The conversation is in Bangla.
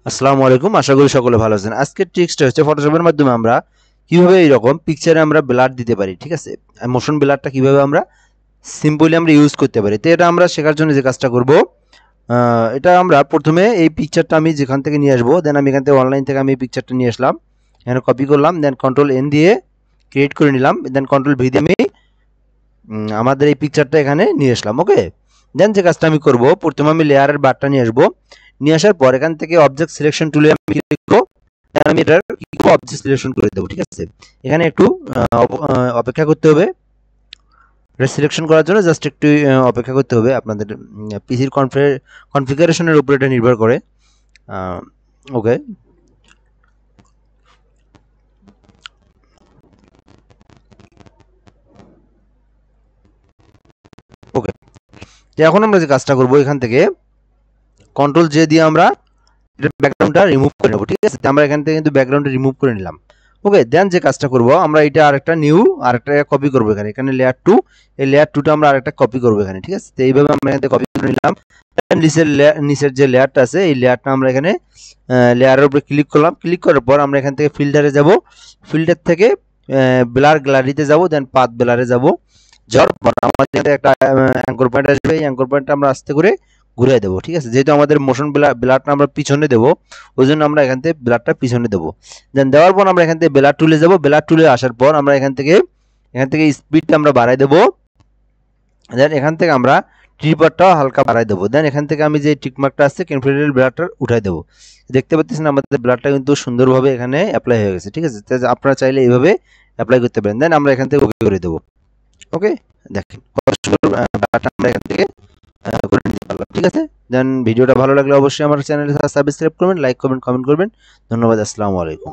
আসসালামু আলাইকুম, আশা করি সকলে ভালো আছেন। আজকের ট্রিক্সটা হচ্ছে ফটোশপের মাধ্যমে আমরা কিভাবে এইরকম পিকচারে আমরা ব্লার দিতে পারি, ঠিক আছে? মোশন ব্লারটা কিভাবে আমরা সিম্পলি আমরা ইউজ করতে পারি, তো এটা আমরা শেখার জন্য যে কাজটা করব, এটা আমরা প্রথমে এই পিকচারটা আমি যেখান থেকে নিয়ে আসবো, দেন আমি এখান থেকে অনলাইন থেকে আমি এই পিকচারটা নিয়ে আসলাম, এখানে কপি করলাম, দেন কন্ট্রোল এন দিয়ে ক্রিয়েট করে নিলাম, দেন কন্ট্রোল ভি দিয়ে আমি আমাদের এই পিকচারটা এখানে নিয়ে আসলাম। ওকে, দেন যে কাজটা আমি করব, প্রথমে আমি লেয়ারের বারটা নিয়ে আসবো, নিয়ে আসার পর এখান থেকে অবজেক্ট সিলেকশন টুলে আমি ক্লিক করব, আমি এটার অবজেক্ট সিলেকশন করে দেবো, ঠিক আছে? এখানে একটু অপেক্ষা করতে হবে, এটা সিলেকশন করার জন্য জাস্ট একটু অপেক্ষা করতে হবে। আপনাদের পিসির কনফিগারেশনের উপর এটা নির্ভর করে। ওকে, ওকে, এখন আমরা যে কাজটা করব, এখান থেকে কন্ট্রোল জে দিয়ে আমরা ব্যাকগ্রাউন্ডটা রিমুভ করে নেব, ঠিক আছে? আমরা এখান থেকে কিন্তু ব্যাকগ্রাউন্ডটা রিমুভ করে নিলাম। ওকে, দেন যে কাজটা করব, আমরা এটা আরেকটা কপি করব, এখানে লেয়ার 2, এই লেয়ার 2টা আমরা আরেকটা কপি করব এখানে, ঠিক আছে? তো এইভাবে আমরা এখান থেকে কপি করে নিলাম। নিচের যে লেয়ারটা আছে, এই লেয়ারটা আমরা এখানে লেয়ারের উপরে ক্লিক করলাম, ক্লিক করার পর আমরা এখান থেকে ফিল্টারে যাব, ফিল্টার থেকে ব্লার গ্যালারিতে যাব, দেন পাথ ব্লারে যাব, যাওয়ার পর আমাদের একটা অ্যাঙ্কর পয়েন্ট আসবে, এই অ্যাঙ্কর পয়েন্টটা আমরা আস্তে করে ঘুরিয়ে দেবো, ঠিক আছে? যেহেতু আমাদের মোশন ব্লারটা আমরা পিছনে দেবো, ওই জন্য আমরা এখান থেকে ব্লারটা পিছনে দেবো। দেন দেওয়ার পর আমরা এখান থেকে ব্লার টুলে যাব, ব্লার টুলে আসার পর আমরা এখান থেকে স্পিডটা আমরা বাড়াই দেবো, দেন এখান থেকে আমরা ট্রিপারটাও হালকা বাড়াই দেবো, দেন এখান থেকে আমি যে টিকমার্কটা আছে কনফিগারেবল ব্লারটা উঠাই দেবো। দেখতে পাচ্ছেন আমাদের ব্লারটা কিন্তু সুন্দরভাবে এখানে অ্যাপ্লাই হয়ে গেছে, ঠিক আছে? আপনারা চাইলে এইভাবে অ্যাপ্লাই করতে পারেন। দেন আমরা এখান থেকে ওকে করে দেবো। ওকে, দেখেন কত সুন্দর ব্লারটা আমরা এখান থেকে করে নিতে পারলাম, ঠিক আছে? দেন ভিডিওটা ভালো লাগলে অবশ্যই আমার চ্যানেলে সাবস্ক্রাইব করবেন, লাইক করবেন, কমেন্ট করবেন। ধন্যবাদ, আসসালামু আলাইকুম।